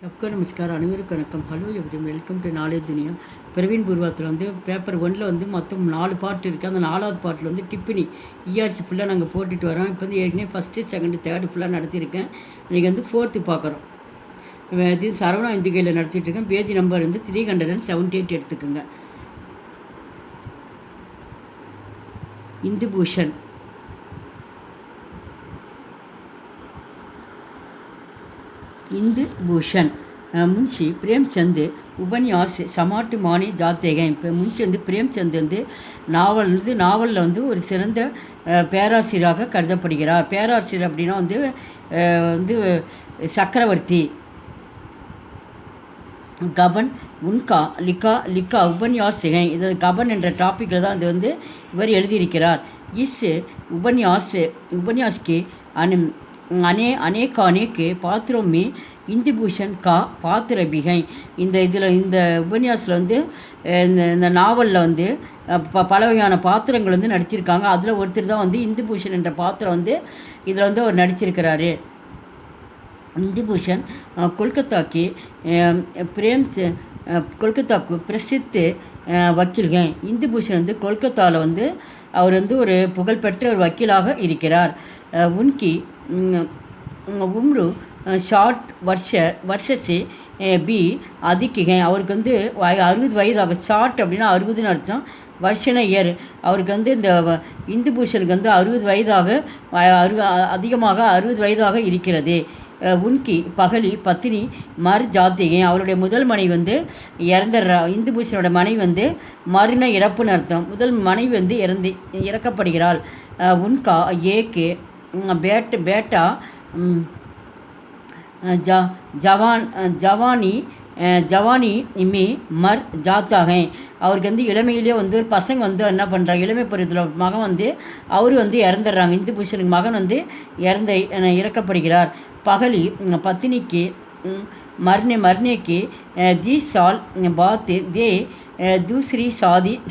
सबका नमस्कार அனைவருக்கும் வணக்கம். Hello everyone, welcome to knowledge Duniya. Praveen பூர்வாத்தில் வந்து பேப்பர் 1ல் வந்து மொத்தம் 4 பார்ட் இருக்குது. அந்த 4வது பார்ட்டில் வந்து டிப்பினி இஆர்சி ஃபுல்லாக நாங்கள் போட்டுட்டு வரோம். இப்போ வந்து ஏற்கனவே ஃபஸ்ட்டு செகண்டு தேர்டு ஃபுல்லாக நடத்தியிருக்கேன். இன்றைக்கி வந்து 4th பார்க்குறோம். இது சரவணா இந்துகையில் நடத்திட்டுருக்கேன். பேஜ் நம்பர் வந்து 378 எடுத்துக்கோங்க. இந்துபூஷன் இந்துபூஷன் முன்ஷி பிரேம்சந்த் உபன்யாஸ் சமாட்டு மானி ஜாத்தேகன். இப்போ முன்ஷி வந்து பிரேம்சந்த் வந்து நாவலில் வந்து ஒரு சிறந்த பேராசிரியராக கருதப்படுகிறார். பேராசிரியர் அப்படின்னா வந்து சக்கரவர்த்தி. கபன் உன்கா லிக்கா உபன்யாசிகன். இது கபன் என்ற டாப்பிக்கில் தான் இது வந்து இவர் எழுதியிருக்கிறார். உபன்யாஸ்க்கு அநேக் பாத்திரம் இந்துபூஷன் பாத்திர பிகை. இந்த உபன்யாசில் வந்து இந்த நாவலில் வந்து பல வகையான பாத்திரங்கள் வந்து நடிச்சிருக்காங்க. அதில் ஒருத்தர் தான் வந்து இந்துபூஷன் என்ற பாத்திரம் வந்து இதில் வந்து அவர் நடிச்சிருக்கிறாரு. இந்துபூஷன் கொல்கத்தாக்கு பிரசித்து வக்கீல்கள். இந்துபூஷன் வந்து கொல்கத்தாவில் வந்து அவர் வந்து ஒரு புகழ்பெற்ற ஒரு வக்கீலாக இருக்கிறார். உன்கி உம்ரு ஷார்ட் வருஷே பி அதிக்கிகை. அவருக்கு வந்து 60 வயதாக. ஷார்ட் அப்படின்னா 60ன்னு அர்த்தம். வருஷன இயர். அவருக்கு வந்து இந்த இந்துபூஷனுக்கு வந்து 60 வயதாக அதிகமாக 60 வயதாக இருக்கிறது. உன்கி பகலி பத்தினி மர் ஜாத்திகை. அவருடைய முதல் மனைவி வந்து இறந்துடுறா. இந்துபூஷனோட மனைவி வந்து மறுன இறப்புன்னு அர்த்தம். முதல் மனைவி வந்து இறக்கப்படுகிறாள். உன்கா ஏக்கு பேட்டா ஜவானி இம்மி மர் ஜாத்தாகை. அவருக்கு வந்து இளமையிலே வந்து ஒரு பசங்க வந்து என்ன பண்ணுறாங்க, இளமை பருவத்தில் மகன் வந்து அவர் வந்து இறந்துடுறாங்க. இந்துபூஷனுக்கு மகன் வந்து இறக்கப்படுகிறார். பகலி பத்தினிக்கு மர்னேக்கு தி சால் பாத் தே தூசரி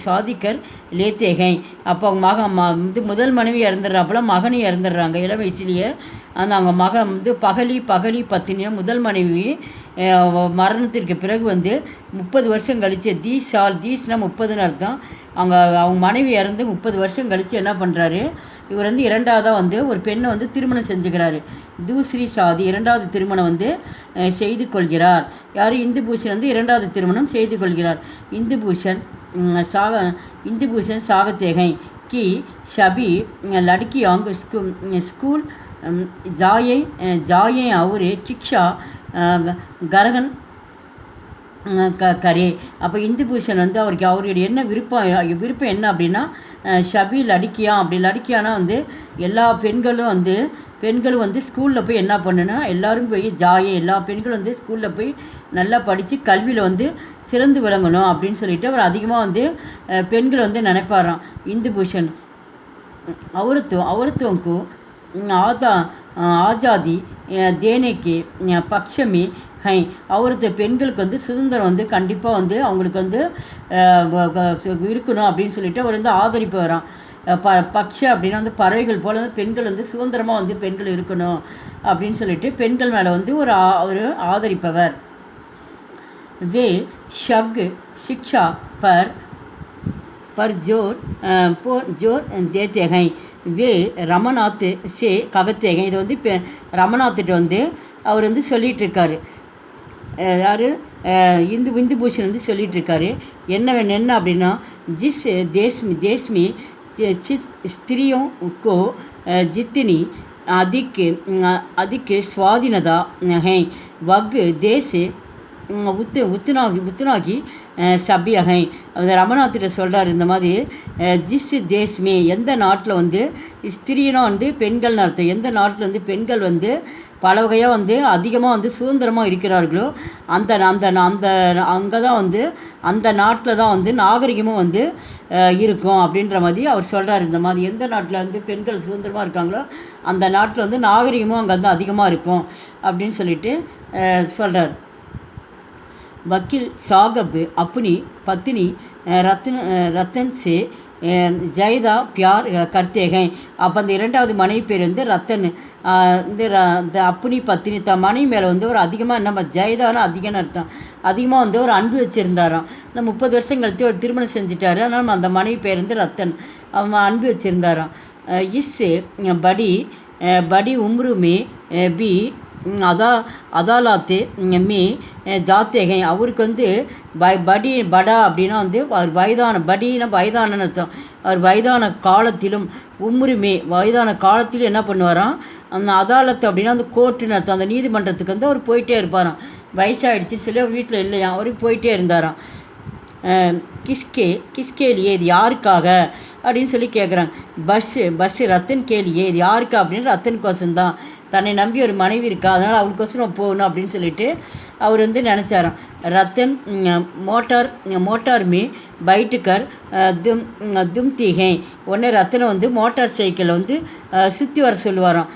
சாதிக்கர் லேத்தேகை. அப்போ அவங்க மகன் வந்து முதல் மனைவி இறந்துடுறாப்புல, மகனும் இறந்துடுறாங்க இளம் வயசுலேயே. அவங்க மகன் வந்து பகலி பத்தினியை முதல் மனைவி மரணத்திற்கு பிறகு வந்து 30 வருஷம் கழித்து தீஸ்னால் 30ன்னு அர்த்தம். அவங்க மனைவி இறந்து 30 வருஷம் கழித்து என்ன பண்ணுறாரு, இவர் வந்து இரண்டாவதாக வந்து ஒரு பெண்ணை வந்து திருமணம் செஞ்சுக்கிறாரு. தூசரி சாதி இரண்டாவது திருமணம் வந்து செய்து கொள்கிறார். யார்? இந்துபூஷன் வந்து இரண்டாவது திருமணம் செய்து கொள்கிறார். இந்துபூஷன் சாகத்தேகை கி ஷபி லடுக்கியாங் ஸ்கூல் ஜாயே அவரு சிக்ஷா கரகன் கரே. அப்போ இந்துபூஷன் வந்து அவருடைய என்ன விருப்பம் என்ன அப்படின்னா, ஷபி லடுக்கியா. அப்படி லடுக்கியானா வந்து எல்லா பெண்களும் வந்து ஸ்கூலில் போய் என்ன பண்ணுன்னா, எல்லோரும் போய் எல்லா பெண்களும் வந்து ஸ்கூலில் போய் நல்லா படித்து கல்வியில் வந்து சிறந்து விளங்கணும் அப்படின்னு சொல்லிட்டு அவர் அதிகமாக வந்து பெண்கள் வந்து நினைப்பாராம் இந்துபூஷன். அவருத்துவங்கு ஆஜாதி தேனேக்கு பக்ஷமி ஹை. அவரது பெண்களுக்கு வந்து சுதந்திரம் வந்து கண்டிப்பாக வந்து அவங்களுக்கு வந்து இருக்கணும் அப்படின்னு சொல்லிட்டு அவர் வந்து ஆதரிப்பு வரான். பக்ஷ அப்படின்னா வந்து பறவைகள் போல் வந்து பெண்கள் வந்து சுதந்திரமாக வந்து பெண்கள் இருக்கணும் அப்படின்னு சொல்லிட்டு பெண்கள் மேலே வந்து ஒரு ஆதரிப்பவர். வே ஷக் சிக்ஷா पर जोर देते हैं. வே ரமநாத் சே ககத்தேகன். இது வந்து இப்போ ரமநாத்துட்டு வந்து அவர் வந்து சொல்லிகிட்ருக்காரு. யார்? இந்துபூஷன் வந்து சொல்லிகிட்ருக்காரு. என்ன அப்படின்னா, ஜிஸ் தேஸ்மி ஸ்திரியோं को जितनी अधिक स्वाधीनता है वह देश உத்துனாகி சபியகை. அந்த ரமநாத்திட்ட சொல்கிறார் இந்த மாதிரி, ஜிஸ் தேஸ்மே எந்த நாட்டில் வந்து ஸ்திரீனா வந்து பெண்கள்னு அர்த்தம். எந்த நாட்டில் வந்து பெண்கள் வந்து பல வகையாக வந்து அதிகமாக வந்து சுதந்திரமாக இருக்கிறார்களோ அங்கே தான் வந்து அந்த நாட்டில் தான் வந்து நாகரிகமும் வந்து இருக்கும் அப்படின்ற மாதிரி அவர் சொல்கிறார். இந்த மாதிரி எந்த நாட்டில் வந்து பெண்கள் சுதந்திரமாக இருக்காங்களோ அந்த நாட்டில் வந்து நாகரிகமும் அங்கே வந்து அதிகமாக இருக்கும் அப்படின்னு சொல்லிட்டு சொல்கிறார். वकील साहब अपनी पत्नी रतन से ஜெயதா பியார் கர்த்தேகை. அப்போ அந்த இரண்டாவது மனைவி பேர் வந்து ரத்தன். இந்த அப்புனி பத்தினி மனைவி மேலே வந்து ஒரு அதிகமாக நம்ம ஜெயதான்னு அதிகம்னு அர்த்தம், அதிகமாக வந்து ஒரு அன்பு வச்சுருந்தாராம். இந்த 30 வருஷம் கழித்து ஒரு திருமணம் செஞ்சுட்டாரு. அதனால் அந்த மனைவி பேர் வந்து ரத்தன், அவன் அன்பு வச்சுருந்தாராம். இஸ்ஸு படி படி உம்ருமே பி அதாலாத்து மீ ஜாத்தேகை. அவருக்கு வந்து படி படா அப்படின்னா வந்து அவர் வயதான, படினா வயதானன்னு அர்த்தம். அவர் வயதான காலத்திலும் உம்ருமே வயதான காலத்திலும் என்ன பண்ணுவாராம், அந்த அதாலத்து அப்படின்னா அந்த கோர்ட்டுன்னு அர்த்தம், அந்த நீதிமன்றத்துக்கு வந்து அவர் போயிட்டே இருப்பாராம். வயசாகிடுச்சின்னு சொல்லி அவர் வீட்டில் இல்லையா, அவர் போயிட்டே இருந்தாராம். கிஸ்கேலியே இது யாருக்காக அப்படின்னு சொல்லி கேட்குறாங்க. பஸ்ஸு ரத்தன் கேலியே இது யாருக்கா அப்படின்னு ரத்தன் கோசம்தான். தன்னை நம்பி ஒரு மனைவி இருக்கா, அதனால் அவளுக்கோசரம் போகணும் அப்படின்னு சொல்லிட்டு அவர் வந்து நினச்சாராம். ரத்தன் மோட்டார் மீ பைட்டுக்கர் தும்திகை. உடனே ரத்தனை வந்து மோட்டார் சைக்கிளை வந்து சுற்றி வர சொல்லுவாராம்.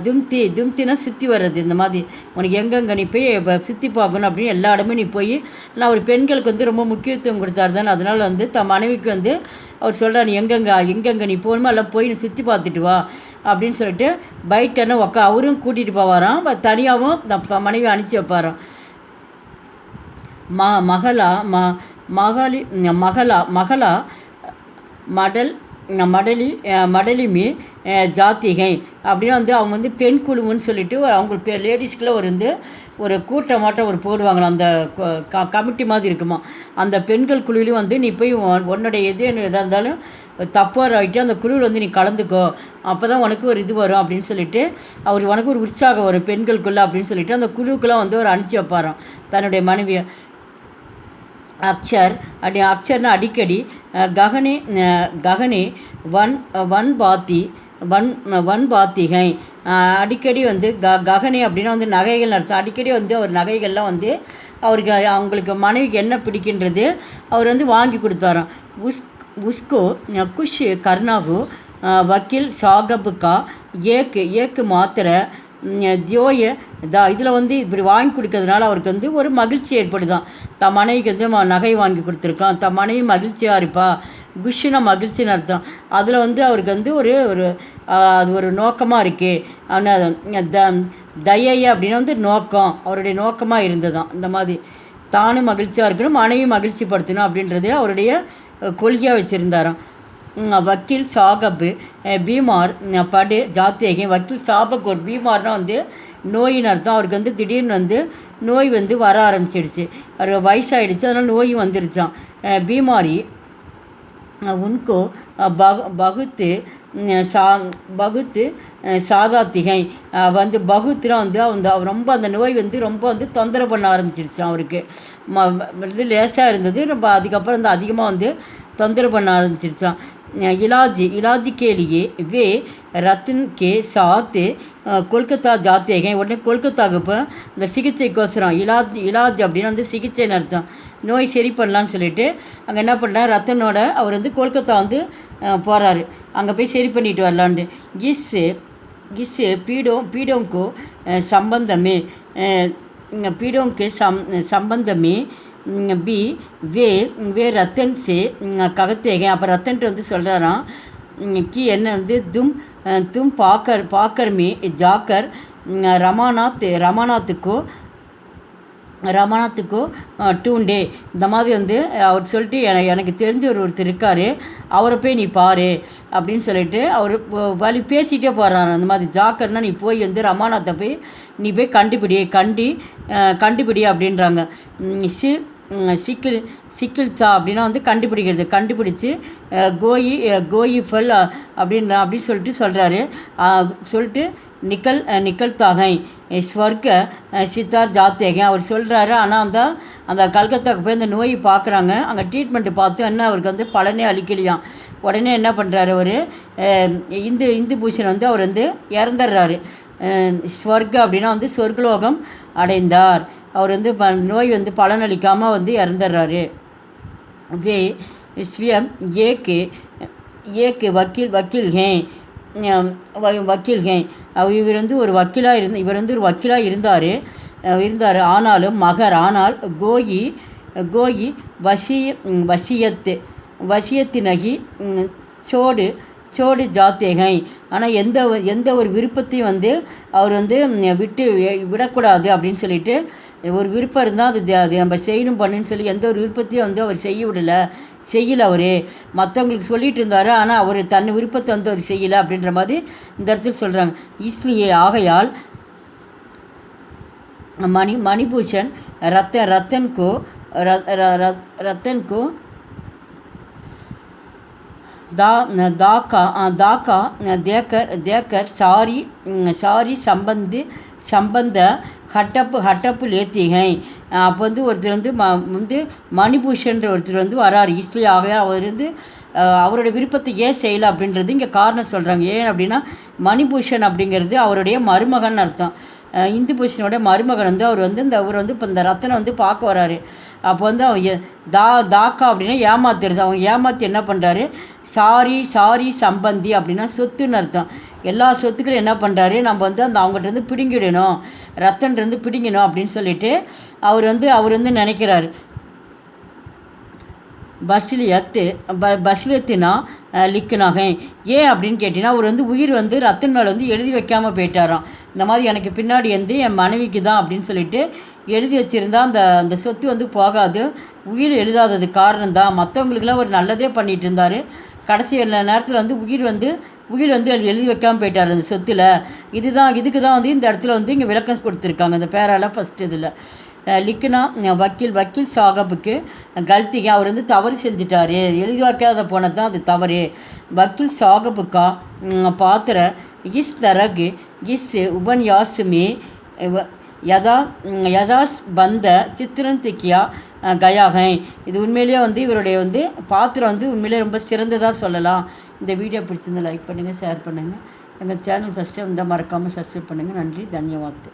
தும்தினா சுற்றி வர்றது. இந்த மாதிரி உனக்கு எங்கெங்கே நீ போய் சுற்றி பார்க்கணும் அப்படின்னு எல்லா இடமே நீ போய், நான் ஒரு பெண்களுக்கு வந்து ரொம்ப முக்கியத்துவம் கொடுத்தாரு தானே, அதனால் வந்து தன் மனைவிக்கு வந்து அவர் சொல்கிறார், நீ எங்கெங்கே நீ போகணுமோ எல்லாம் போய் நீ சுற்றி பார்த்துட்டு வா அப்படின்னு சொல்லிட்டு பைக்கர்னு அவரும் கூட்டிகிட்டு போவாராம், தனியாகவும் மனைவி அனுப்பிச்சி வைப்பாராம். மகளா மடலிமி ஜாத்திகை அப்படின்னா வந்து அவங்க வந்து பெண் குழுவுன்னு சொல்லிட்டு அவங்க லேடிஸ்க்குள்ள ஒரு கூட்டமாட்டம் போடுவாங்களாம். அந்த கமிட்டி மாதிரி இருக்குமா, அந்த பெண்கள் குழுவிலையும் வந்து நீ போய் உன்னுடைய எதாக இருந்தாலும் தப்பாக ஆகிட்டு அந்த குழுவில் வந்து நீ கலந்துக்கோ, அப்போ தான் உனக்கு ஒரு இது வரும் அப்படின்னு சொல்லிட்டு அவர் உனக்கு ஒரு உற்சாகம் வரும் பெண்களுக்குள்ளே அப்படின்னு சொல்லிட்டு அந்த குழுக்கெல்லாம் வந்து ஒரு அனுப்பிச்சி வைப்பாராம் தன்னுடைய மனைவியை. அக்ஷர்னா அடிக்கடி ககனே வன் பாத்திகை. அடிக்கடி வந்து ககனே அப்படின்னா வந்து நகைகள் அர்த்தம். அடிக்கடி வந்து அவர் நகைகள்லாம் வந்து அவங்களுக்கு மனைவிக்கு என்ன பிடிக்கின்றது அவர் வந்து வாங்கி கொடுத்தாராம். உஸ்கோ குஷ் கர்னாகு வக்கீல் சாகபுக்கா ஏக்கு மாத்திரை தியோய இதில் வந்து இப்படி வாங்கி கொடுக்கறதுனால அவருக்கு வந்து ஒரு மகிழ்ச்சி ஏற்படுதான். தன் மனைவிக்கு வந்து நகை வாங்கி கொடுத்துருக்கான், தன் மனைவி மகிழ்ச்சியாக இருப்பா. குஷினா மகிழ்ச்சின்னு அர்த்தம். அதில் வந்து அவருக்கு வந்து அது ஒரு நோக்கமாக இருக்கே. ஆனால் தயைய அப்படின்னா வந்து நோக்கம், அவருடைய நோக்கமாக இருந்ததான். இந்த மாதிரி தானும் மகிழ்ச்சியாக இருக்கணும், மனைவி மகிழ்ச்சிப்படுத்தணும் அப்படின்றது அவருடைய கொள்கையாக வச்சுருந்தாராம். வக்கீல் சாகப் பீமார் படு ஜாத்தேகை. வக்கீல் சாபக் ஒரு பீமார்னால் வந்து நோயின்னு அர்த்தம். அவருக்கு வந்து திடீர்னு வந்து நோய் வந்து வர ஆரம்பிச்சிடுச்சு, அவருக்கு வயசாகிடுச்சு, அதனால் நோயும் வந்துடுச்சான். பீமாரி உன்கோ பகுத்து சாதாத்திகை வந்து பகுத்துலாம் வந்து அவர் ரொம்ப அந்த நோய் வந்து ரொம்ப வந்து தொந்தரவு பண்ண ஆரம்பிச்சிடுச்சான். அவருக்கு இது லேசாக இருந்தது, ரொம்ப அதுக்கப்புறம் வந்து அதிகமாக வந்து தொந்தரவு பண்ண ஆரம்பிச்சிருச்சான். इलाज के लिए वे रतन के साथ கொல்கத்தா ஜாத்தேகை. உடனே கொல்கத்தாவுக்கு இப்போ இந்த சிகிச்சைக்கோசரம் இலாஜ் அப்படின்னு வந்து சிகிச்சைன்னு அர்த்தம், நோய் சரி பண்ணலான்னு சொல்லிட்டு அங்கே என்ன பண்ணுறாரு, ரத்தனோட அவர் வந்து கொல்கத்தா வந்து போகிறாரு, அங்கே போய் சரி பண்ணிட்டு வரலான்ட்டு. கிஸ் பீடோங்கோ சம்பந்தமே சம்பந்தமே பி வே ரத்தன் சே ககத்தேகை. அப்போ ரத்தன்ட்டு வந்து சொல்கிறாராம், கி என்ன வந்து தும் பாக்கர் மே ஜாக்கர் ரமாநாத்துக்கோ டூண்டே. இந்த மாதிரி வந்து அவர் சொல்லிட்டு எனக்கு தெரிஞ்ச ஒருத்தர் இருக்கார், அவரை போய் நீ பாரு அப்படின்னு சொல்லிட்டு அவர் வழி பேசிகிட்டே போகிறார். அந்த மாதிரி ஜாக்கர்னால் நீ போய் வந்து ரமாநாத்தை போய் நீ போய் கண்டுபிடி அப்படின்றாங்க. சிக்கில்சா அப்படின்னா வந்து கண்டுபிடிச்சு கோயி ஃபல் அப்படி சொல்கிறாரு. சொல்லிட்டு நிக்கல்தாகை ஸ்வர்க சித்தார் ஜாத்தேகை அவர் சொல்கிறாரு. ஆனால் அந்த கல்கத்தாவுக்கு போய் அந்த நோயை பார்க்குறாங்க, அங்கே ட்ரீட்மெண்ட்டு பார்த்து என்ன அவருக்கு வந்து பலனே அளிக்கலையாம். உடனே என்ன பண்ணுறாரு, அவர் இந்து பூஷன் வந்து அவர் வந்து இறந்துடுறாரு. ஸ்வர்க அப்படின்னா வந்து சொர்க்கலோகம் அடைந்தார். அவர் வந்து நோய் வந்து பலனளிக்காமல் வந்து இறந்துடுறாரு. வே ஸ்வியம் ஏக்கு வக்கீல் ஹே. இவர் வந்து ஒரு வக்கீலாக இருந்தார். ஆனாலும் ஆனால் கோயி வசியத்து வசியத்தினகி சோடு சோடு ஜாத்தேகை. ஆனால் எந்த ஒரு விருப்பத்தையும் வந்து அவர் வந்து விடக்கூடாது அப்படின்னு சொல்லிட்டு, ஒரு விருப்பம் இருந்தால் அது நம்ம செய்யணும் பண்ணுன்னு சொல்லி எந்த ஒரு விருப்பத்தையும் வந்து அவர் செய்யலை அவர். மற்றவங்களுக்கு சொல்லிகிட்டு இருந்தார், ஆனால் அவர் தன் விருப்பத்தை வந்து அவர் செய்யலை அப்படின்ற மாதிரி இந்த இடத்துல சொல்கிறாங்க. ஈஸ்லியே ஆகையால் மணிபூஷன் ரத்தன் को दाका देकर सारी संबंध हटप लेती हैं. அப்போ வந்து ஒருத்தர் வந்து மணிபூஷன்ற ஒருத்தர் வந்து வராரு. இஸ்லி ஆகையா அவர் வந்து அவருடைய விருப்பத்தை ஏன் செய்யலை அப்படின்றது இங்கே காரணம் சொல்கிறாங்க. ஏன் அப்படின்னா மணிபூஷன் அப்படிங்கிறது அவருடைய மருமகன் அர்த்தம். இந்துபூஷனோட மருமகன் வந்து அவர் வந்து இப்போ இந்த ரத்தனை வந்து பார்க்க வராரு. அப்போ வந்து அவன் தாக்கா அப்படின்னா ஏமாத்துறது. அவங்க ஏமாற்றி என்ன பண்ணுறாரு, சாரி சம்பந்தி அப்படின்னா சொத்துன்னு அர்த்தம். எல்லா சொத்துக்களும் என்ன பண்ணுறாரு, நம்ம வந்து அவங்ககிட்ட பிடுங்கிடணும், ரத்தன்றது பிடிங்கணும் அப்படின்னு சொல்லிட்டு அவர் வந்து நினைக்கிறாரு. பஸ்லியத்துனா லிக்குனாக. ஏன் அப்படின்னு கேட்டிங்கன்னா, அவர் வந்து உயிர் வந்து ரத்தன் மேலே வந்து எழுதி வைக்காமல் போயிட்டாராம். இந்த மாதிரி எனக்கு பின்னாடி வந்து என் மனைவிக்கு தான் அப்படின்னு சொல்லிட்டு எழுதி வச்சுருந்தா அந்த சொத்து வந்து போகாது. உயிர் எழுதாதது காரணம் தான். மற்றவங்களுக்கெல்லாம் ஒரு நல்லதே பண்ணிகிட்டு இருந்தார். கடைசி நேரத்தில் வந்து உயிர் வந்து எழுதி வைக்காமல் போயிட்டார் அந்த சொத்தில். இதுக்கு தான் வந்து இந்த இடத்துல வந்து இங்கே விளக்கம் கொடுத்துருக்காங்க இந்த பேரால் ஃபஸ்ட் இதில். லிக்குனா வக்கீல் சாகபுக்கு கல்த்திங்க. அவர் வந்து தவறு செஞ்சிட்டார், எழுதி வைக்காத போனது தான் அது தவறு. வக்கீல் சாகபுக்கா பாத்திர இஸ் தரகு இஸ் உபன்யாஸ் மே யதாஸ் பந்த சித்திரந்திக்கியா கயாகை. இது உண்மையிலேயே வந்து இவருடைய வந்து பாத்திரம் வந்து உண்மையிலே ரொம்ப சிறந்ததாக சொல்லலாம். இந்த வீடியோ பிடிச்சிருந்தால் லைக் பண்ணுங்கள், ஷேர் பண்ணுங்கள். எங்கள் சேனல் ஃபஸ்ட்டே வந்தால் மறக்காமல் சப்ஸ்கிரைப் பண்ணுங்கள். நன்றி, தன்யவாத்.